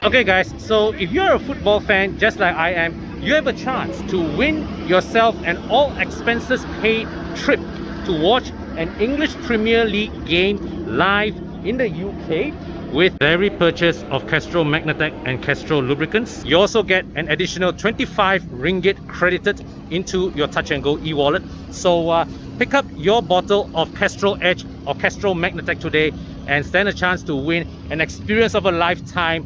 Okay guys, so if you're a football fan just like I am, you have a chance to win yourself an all expenses paid trip to watch an English Premier League game live in the UK with every purchase of Castrol Magnatec and Castrol lubricants. You also get an additional 25 ringgit credited into your Touch and Go e-wallet. So pick up your bottle of Castrol Edge or Castrol Magnatec today and stand a chance to win an experience of a lifetime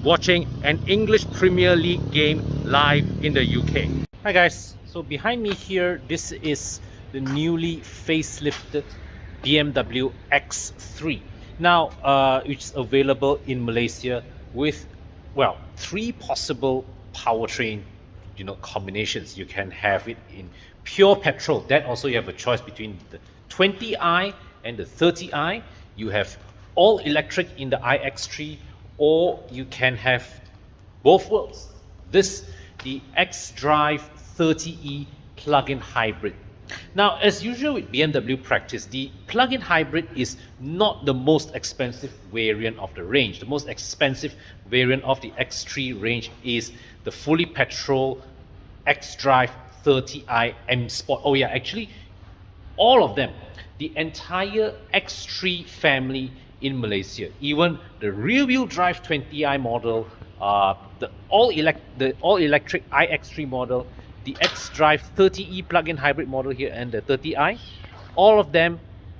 watching an English Premier League game live in the UK. Hi guys, so behind me here, this is the newly facelifted BMW X3. Now, which is available in Malaysia with, well, 3 possible powertrain, combinations. You can have it in pure petrol. That also you have a choice between the 20i and the 30i. You have all electric in the iX3, or you can have both worlds. This, the xDrive30e plug-in hybrid. Now, as usual with BMW practice, the plug-in hybrid is not the most expensive variant of the range. The most expensive variant of the X3 range is the fully petrol xDrive30i M Sport. Oh yeah, actually, all of them, the entire X3 family in Malaysia, even the rear-wheel drive 20i model, the all-electric iX3 model, the xDrive30e plug-in hybrid model here, and the 30i, all of them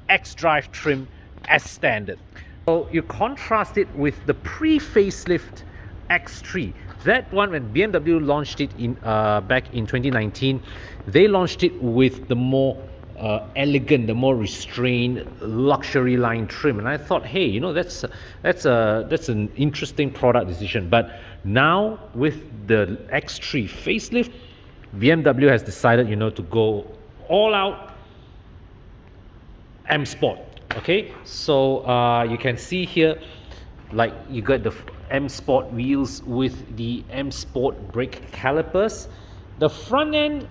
xDrive trim as standard. So you contrast it with the pre-facelift X3. That one, when BMW launched it in back in 2019, they launched it with the more elegant, the more restrained luxury line trim, and I thought, hey, that's an interesting product decision. But now with the X3 facelift, BMW has decided, to go all out M Sport. Okay, so you can see here, like, you got the M Sport wheels with the M Sport brake calipers. The front end,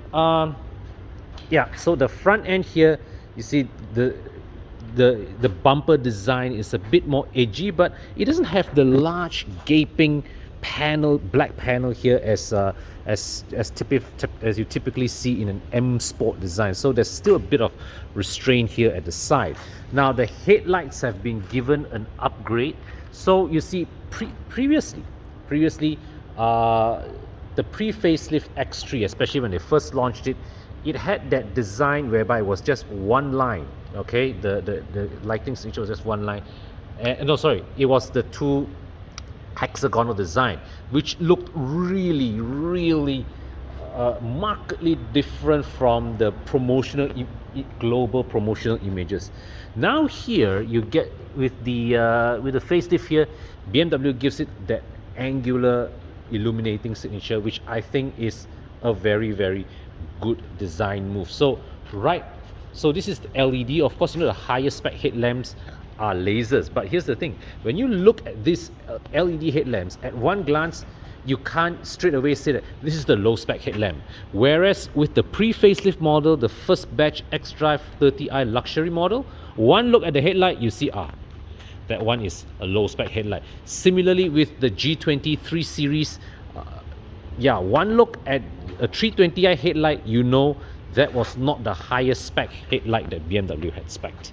so the front end here, you see the bumper design is a bit more edgy, but it doesn't have the large gaping panel, black panel here as you typically see in an M Sport design. So there's still a bit of restraint here at the side. Now the headlights have been given an upgrade. So you see, previously the pre-facelift X3, especially when they first launched it, it had that design whereby it was just one line. Okay, the lighting switch was just one line. No, sorry, it was the 2 hexagonal design, which looked really markedly different from the global promotional images. Now here you get with the facelift here, BMW gives it that angular illuminating signature, which I think is a very good design move. So this is the LED. Of course, the higher spec headlamps are lasers, but here's the thing: when you look at these LED headlamps, at one glance you can't straight away say that this is the low spec headlamp. Whereas with the pre-facelift model, the first batch xDrive30i luxury model, one look at the headlight, you see, that one is a low spec headlight. Similarly with the G20 3 Series, one look at a 320i headlight, that was not the highest spec headlight that BMW had spec'd.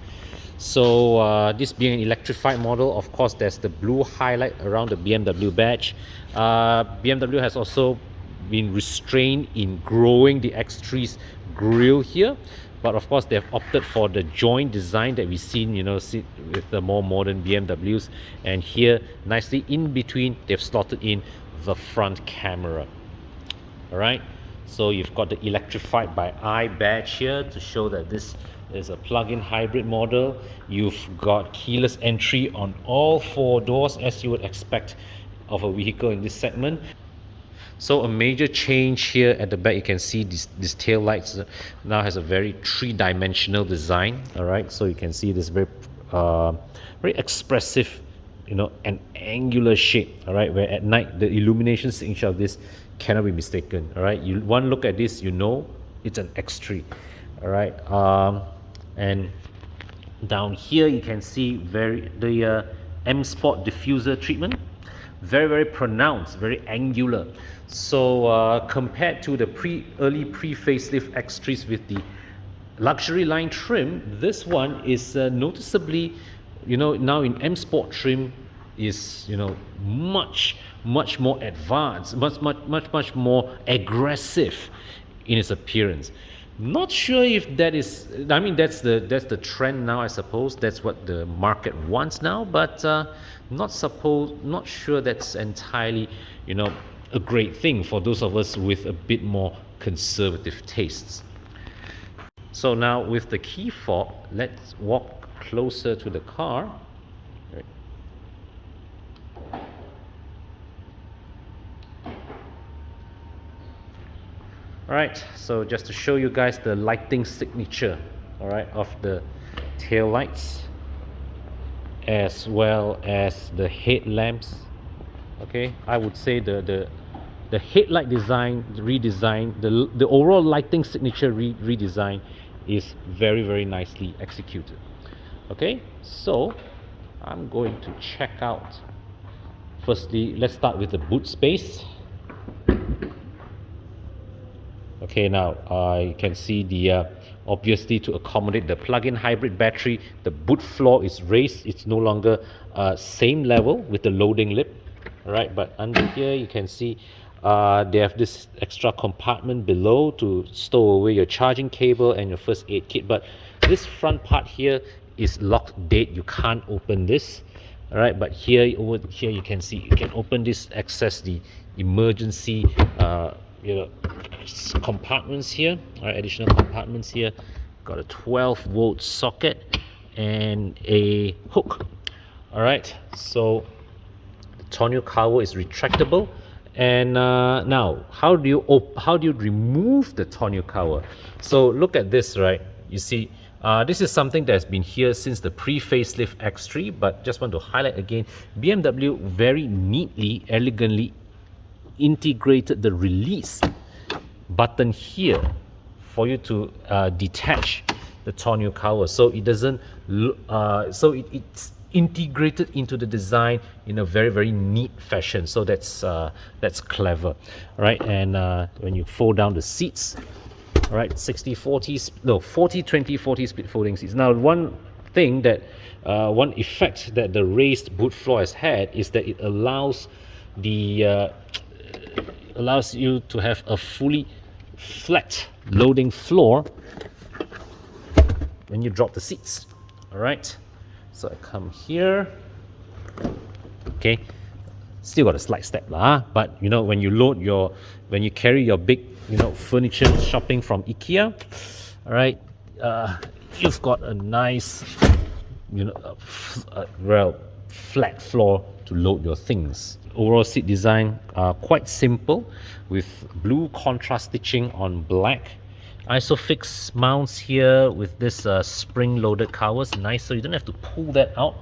So this being an electrified model, of course there's the blue highlight around the BMW badge. BMW has also been restrained in growing the X3's grille here, but of course they've opted for the joint design that we've seen, with the more modern BMWs. And here, nicely in between, they've slotted in the front camera. All right, so you've got the electrified by eye badge here to show that this is a plug-in hybrid model. You've got keyless entry on all 4 doors, as you would expect of a vehicle in this segment. So a major change here at the back, you can see these tail lights now has a very 3-dimensional design. All right, so you can see this very expressive, an angular shape. All right, where at night the illumination signature of this cannot be mistaken. All right, one look at this, it's an X3. All right, and down here you can see the M Sport diffuser treatment. very, very pronounced, very angular. So compared to the early pre-facelift X3s with the luxury line trim, this one is noticeably, now in M Sport trim, is much more advanced, much more aggressive in its appearance. Not sure if that is, I mean, that's the trend now, I suppose. That's what the market wants now, but not sure that's entirely a great thing for those of us with a bit more conservative tastes. So now with the key fob, let's walk closer to the car. Right. Alright, so just to show you guys the lighting signature, alright, of the tail lights as well as the headlamps. Okay, I would say the headlight design redesign, the overall lighting signature redesign is very, very nicely executed. Okay, so I'm going to check out, firstly, let's start with the boot space. Okay, now you can see the obviously, to accommodate the plug-in hybrid battery, the boot floor is raised. It's no longer same level with the loading lip. All right, but under here you can see they have this extra compartment below to stow away your charging cable and your first aid kit. But this front part here is locked dead. You can't open this. All right, but over here you can see you can open this, access the emergency compartments here. All right, additional compartments here. Got a 12-volt socket and a hook. All right, so the tonneau cover is retractable. And now, how do you remove the tonneau cover? So look at this, right? You see, this is something that's been here since the pre-facelift X3, but just want to highlight again, BMW very neatly, elegantly integrated the release button here for you to detach the tonneau cover, so it doesn't it's integrated into the design in a very, very neat fashion. So that's clever, right? And when you fold down the seats, all right, 40-20-40 split folding seats. Now, one thing that one effect that the raised boot floor has had is that it allows you to have a fully flat loading floor when you drop the seats. All right, so I come here. Okay, still got a slight step but when you carry your big furniture shopping from IKEA, all right, you've got a nice well flat floor to load your things. Overall seat design quite simple, with blue contrast stitching on black. Isofix mounts here with this spring-loaded covers, nice, so you don't have to pull that out.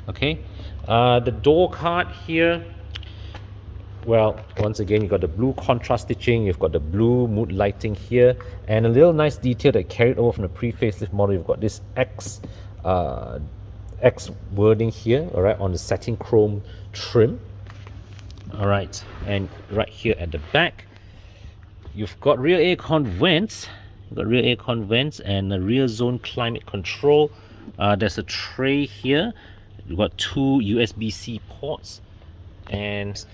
Okay, the door card here, well, once again, you got the blue contrast stitching, you've got the blue mood lighting here, and a little nice detail that carried over from the pre-facelift model. You've got this X wording here, all right, on the satin chrome trim. All right, and right here at the back, you've got rear aircon vents. You've got rear aircon vents and a rear zone climate control. There's a tray here. You've got two USB-C ports, and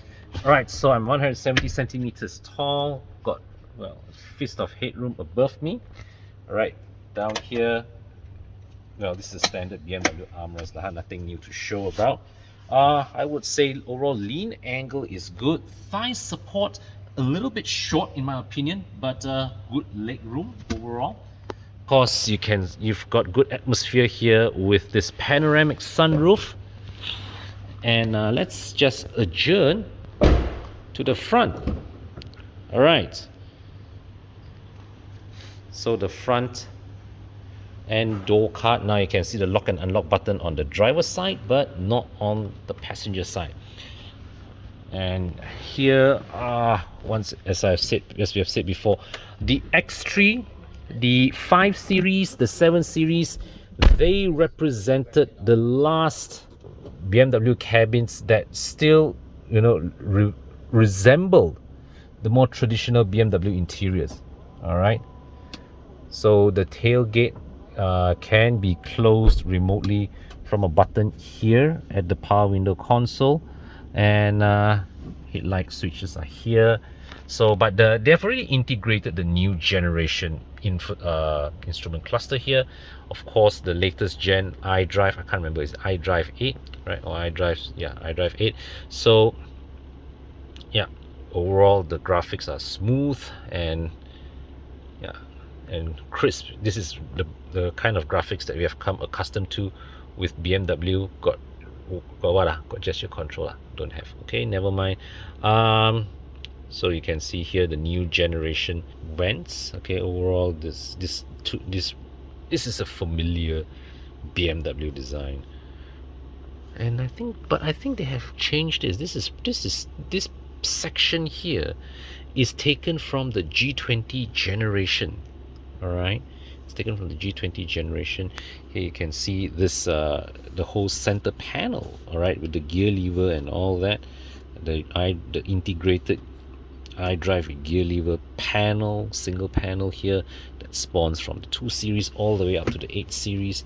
all right, so I'm 170 centimeters tall. Got, well, a fist of headroom above me. All right, down here, well, this is a standard BMW armrest, nothing new to show about. I would say overall lean angle is good. Thigh support a little bit short in my opinion, but good leg room overall. Of course, you've got good atmosphere here with this panoramic sunroof. And let's just adjourn to the front. All right, so the front and door card. Now you can see the lock and unlock button on the driver's side, but not on the passenger side. And here, as we have said before, the X3, the 5 Series, the 7 Series, they represented the last BMW cabins that still resemble the more traditional BMW interiors. All right, so the tailgate can be closed remotely from a button here at the power window console, and headlight switches are here. So but they've already integrated the new generation instrument cluster here. Of course, the latest gen iDrive, I can't remember, is iDrive8, right? Or iDrive8. So yeah, overall the graphics are smooth and yeah, and crisp. This is the kind of graphics that we have come accustomed to with BMW. Got what? Got gesture control. Don't have. Okay, never mind. So you can see here the new generation vents. Okay, overall this is a familiar BMW design, and I think they have changed this. This section here is taken from the G20 generation. All right, it's taken from the G20 generation. Here you can see this the whole center panel, all right, with the gear lever and all that, the integrated iDrive gear lever panel, single panel here that spawns from the 2 series all the way up to the 8 series.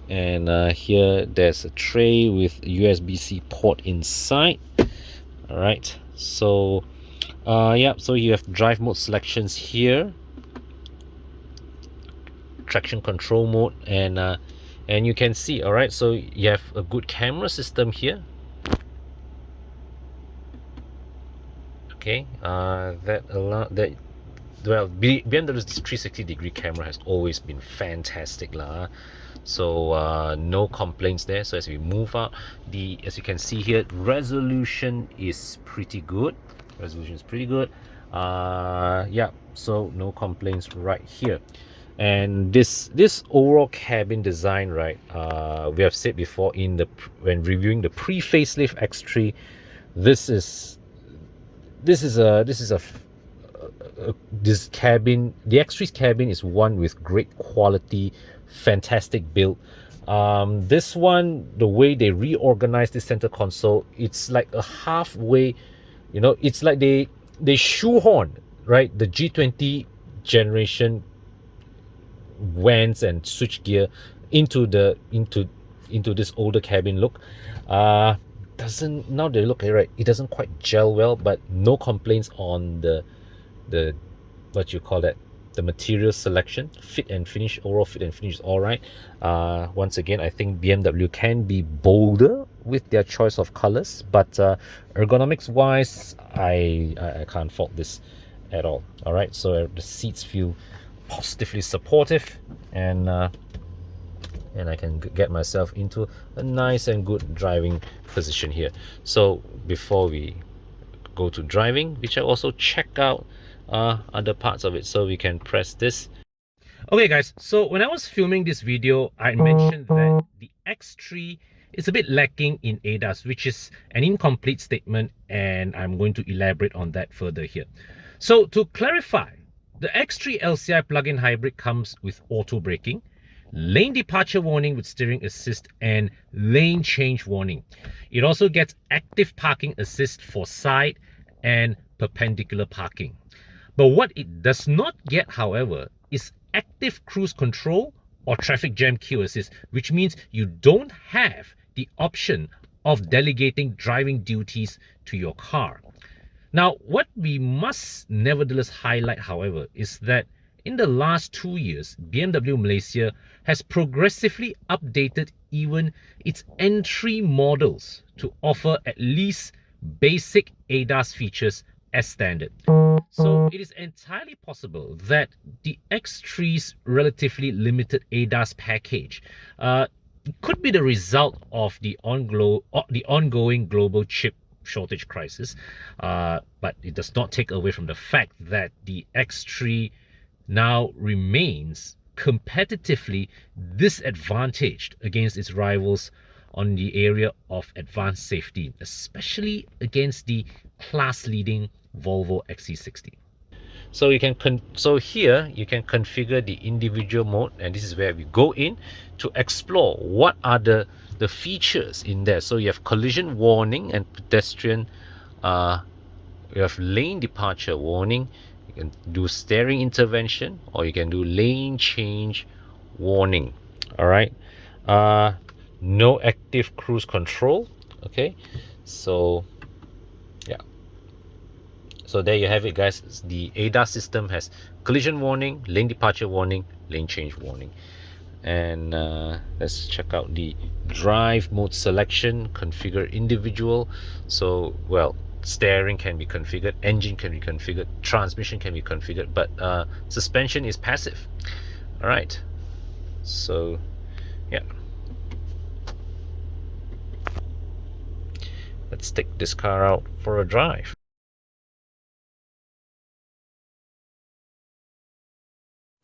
And here there's a tray with USB-C port inside. All right, so yeah, so you have drive mode selections here, traction control mode, and you can see, all right, so you have a good camera system here. Okay, BMW's 360-degree camera has always been fantastic lah. So no complaints there. So as we move out, as you can see here, resolution is pretty good. Yeah, so no complaints right here. And this overall cabin design, right, we have said before when reviewing the pre-facelift X3, this cabin, the X3's cabin, is one with great quality, fantastic build. This one, the way they reorganized the center console, it's like a halfway, it's like they shoehorn, right, the G20 generation vents and switchgear into this older cabin look. Now they look right, it doesn't quite gel well, but no complaints on the what you call that, the material selection. Overall fit and finish is all right. Once again, I think BMW can be bolder with their choice of colors, but ergonomics wise, I can't fault this at all. All right, so the seats feel positively supportive, and I can get myself into a nice and good driving position here. So before we go to driving, we shall also check out other parts of it. So we can press this. Okay guys, so when I was filming this video, I mentioned that the X3 is a bit lacking in ADAS, which is an incomplete statement, and I'm going to elaborate on that further here. So to clarify, the X3 LCI plug-in hybrid comes with auto braking, lane departure warning with steering assist, and lane change warning. It also gets active parking assist for side and perpendicular parking. But what it does not get, however, is active cruise control or traffic jam queue assist, which means you don't have the option of delegating driving duties to your car. Now, what we must nevertheless highlight, however, is that in the last 2 years, BMW Malaysia has progressively updated even its entry models to offer at least basic ADAS features as standard. So it is entirely possible that the X3's relatively limited ADAS package could be the result of the ongoing global chip shortage crisis, but it does not take away from the fact that the X3 now remains competitively disadvantaged against its rivals on the area of advanced safety, especially against the class-leading Volvo XC60. So here you can configure the individual mode, and this is where we go in to explore what are the features in there. So you have collision warning and pedestrian You have lane departure warning. You can do steering intervention, or you can do lane change warning. All right. No active cruise control. Okay, so yeah, so there you have it, guys. The ADAS system has collision warning, lane departure warning, lane change warning. And let's check out the drive mode selection. Configure individual. So, well, steering can be configured, engine can be configured, transmission can be configured, but suspension is passive. All right, so yeah, let's take this car out for a drive.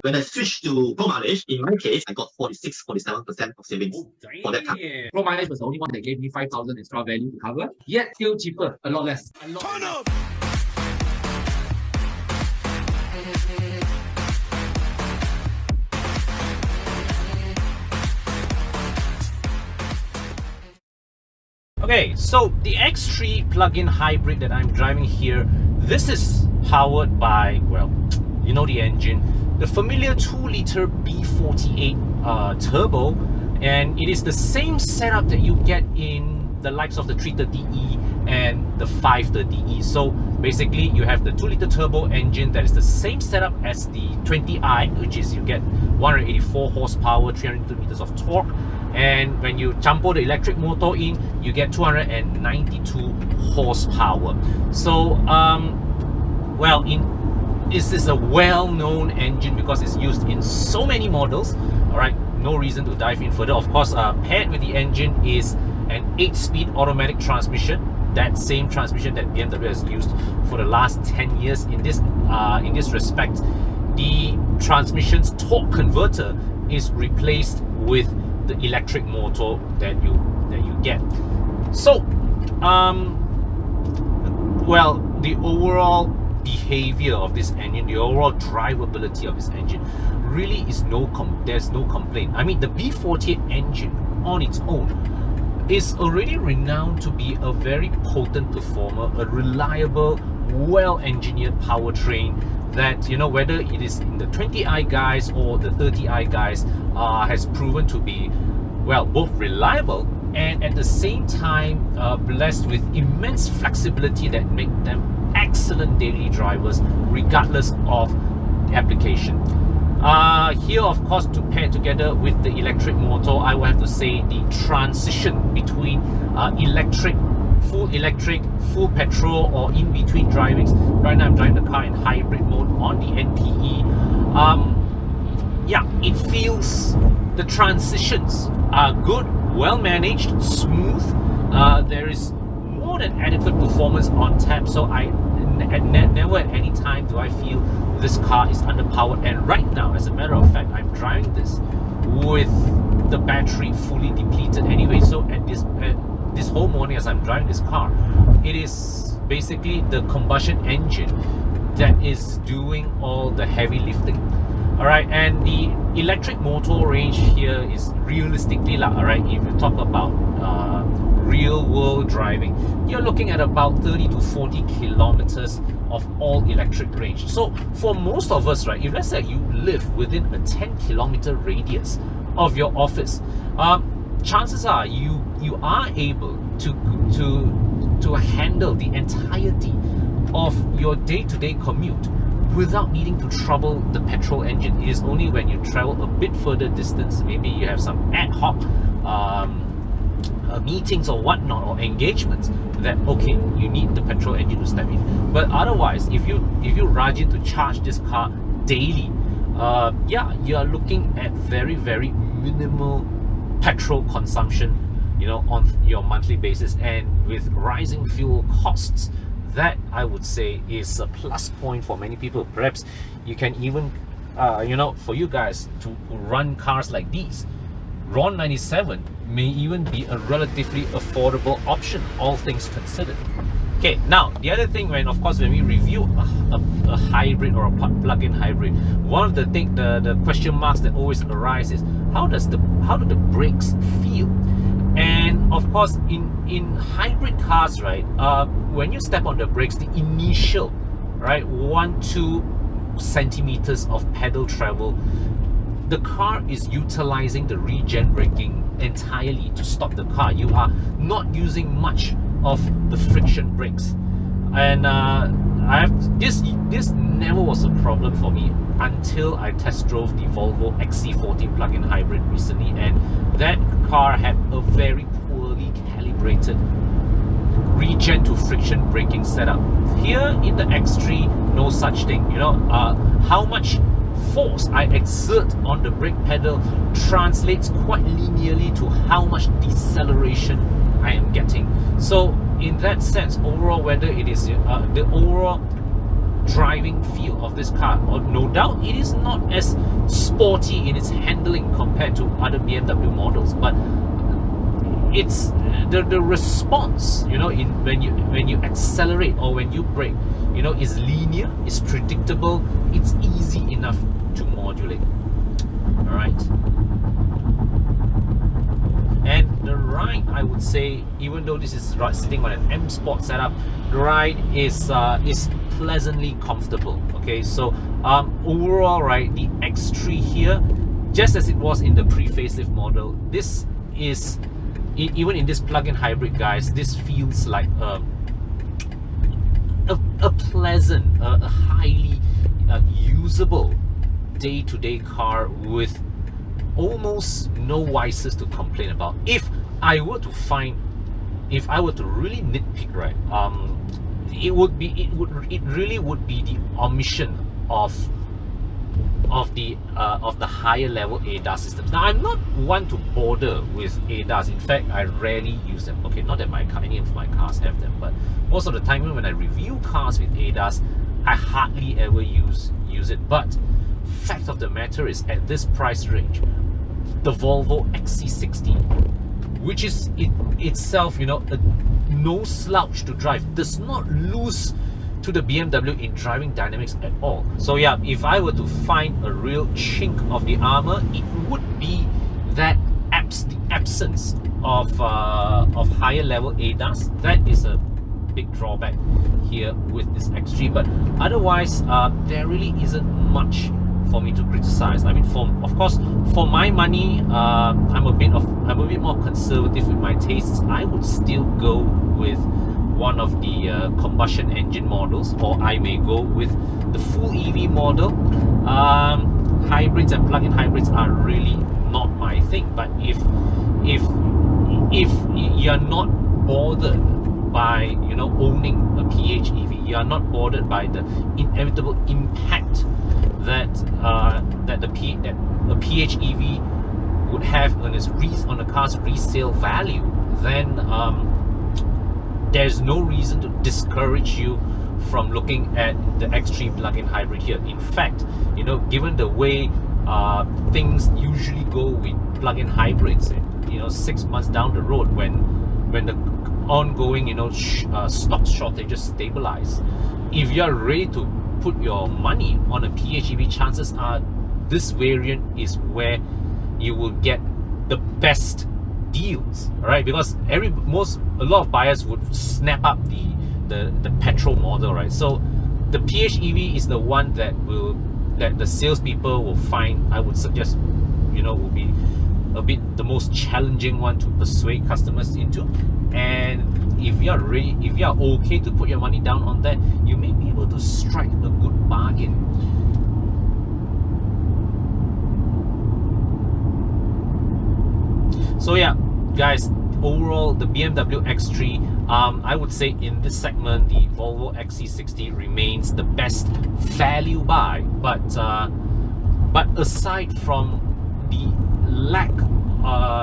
When I switched to Pro Mileage, in my case, I got 46-47% of savings for that car. Pro Mileage was the only one that gave me 5,000 extra value to cover, yet still cheaper, a lot less. Turn up! Okay, so the X3 plug-in hybrid that I'm driving here, this is powered by, well, you know the engine, the familiar 2-liter B48 turbo, and it is the same setup that you get in the likes of the 330e and the 530e. So basically you have the 2-liter turbo engine that is the same setup as the 20i, which is you get 184 horsepower, 300 meters of torque, and when you jump the electric motor in, you get 292 horsepower. So well, this is a well-known engine because it's used in so many models. All right, no reason to dive in further. Of course, paired with the engine is an 8-speed automatic transmission, that same transmission that BMW has used for the last 10 years. In this respect, the transmission's torque converter is replaced with the electric motor that you get. So well, the overall behavior of this engine, the overall drivability of this engine really is there's no complaint. I mean, the B48 engine on its own is already renowned to be a very potent performer, a reliable, well-engineered powertrain that, you know, whether it is in the 20i guys or the 30i guys, has proven to be, well, both reliable and at the same time blessed with immense flexibility that make them excellent daily drivers regardless of application. Here, of course, to pair together with the electric motor, I will have to say the transition between electric, full petrol, or in between drivings. Right now I'm driving the car in hybrid mode on the NPE. Yeah, it feels, the transitions are good, well managed, smooth. There is more than adequate performance on tap, so never at any time do I feel this car is underpowered. And right now, as a matter of fact, I'm driving this with the battery fully depleted anyway. So at this whole morning as I'm driving this car, it is basically the combustion engine that is doing all the heavy lifting. All right, and the electric motor range here is realistically, all right, if you talk about real world driving, you're looking at about 30 to 40 kilometers of all electric range. So for most of us, right, if let's say you live within a 10-kilometer radius of your office, chances are you are able to handle the entirety of your day-to-day commute without needing to trouble the petrol engine. It is only when you travel a bit further distance, maybe you have some ad hoc meetings or whatnot, or engagements, that okay, you need the petrol engine to step in. But otherwise, if you rush in to charge this car daily, yeah, you are looking at very, very minimal petrol consumption, you know, on your monthly basis. And with rising fuel costs, that I would say is a plus point for many people. Perhaps you can even you know, for you guys to run cars like these, RON 97 may even be a relatively affordable option, all things considered. Okay, now the other thing, when we review a hybrid or a plug-in hybrid, one of the question marks that always arise is how do the brakes feel? And of course, in hybrid cars, right, when you step on the brakes, the initial, right, 1-2 centimeters of pedal travel, the car is utilizing the regen braking entirely to stop the car. You are not using much of the friction brakes, and I have this never was a problem for me until I test drove the Volvo XC40 plug-in hybrid recently, and that car had a very poorly calibrated regen to friction braking setup. Here in the X3, no such thing. You know, how much force I exert on the brake pedal translates quite linearly to how much deceleration I am getting. So in that sense, overall, whether it is the overall driving feel of this car, or no doubt it is not as sporty in its handling compared to other BMW models, but it's the response, you know, when you accelerate or when you brake, you know, is linear, is predictable, it's easy enough to modulate. All right. And the ride, I would say, even though this is sitting on an M Sport setup, the ride is pleasantly comfortable. Okay, so overall, right, the X3 here, just as it was in the pre-facelift model, this is, even in this plug-in hybrid, guys, this feels like a pleasant, a highly usable day-to-day car with almost no vices to complain about. If I were to really nitpick, right, it really would be the omission of the higher level ADAS systems. Now, I'm not one to bother with ADAS. In fact, I rarely use them. Okay, not that any of my cars have them, but most of the time when I review cars with ADAS, I hardly ever use it. But fact of the matter is, at this price range, the Volvo XC60, which is itself, you know, no slouch to drive, does not lose to the BMW in driving dynamics at all. So yeah, if I were to find a real chink of the armor, it would be that the absence of higher level ADAS. That is a big drawback here with this X3. But otherwise, there really isn't much for me to criticize. I mean, of course, for my money, I'm a bit more conservative with my tastes. I would still go with one of the combustion engine models, or I may go with the full EV model. Hybrids and plug-in hybrids are really not my thing. But if you're not bothered by, you know, owning a PHEV, you are not bothered by the inevitable impact that a PHEV would have on a car's resale value, then there's no reason to discourage you from looking at the X3 plug-in hybrid here. In fact, you know, given the way things usually go with plug-in hybrids, you know, 6 months down the road, when the ongoing, you know, stock shortages stabilize, if you are ready to put your money on a PHEV, chances are this variant is where you will get the best deals. All right, because a lot of buyers would snap up the petrol model, right? So the PHEV is the one that the salespeople will find, I would suggest, you know, will be a bit the most challenging one to persuade customers into. And if you are okay to put your money down on that, you may be able to strike a good bargain. So yeah, guys, overall the BMW X3, I would say in this segment the Volvo XC60 remains the best value buy. But aside from the lack,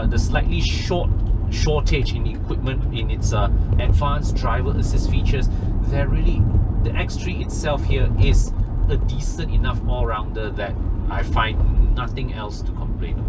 the slightly shortage in equipment in its advanced driver assist features, the X3 itself here is a decent enough all-rounder that I find nothing else to complain of.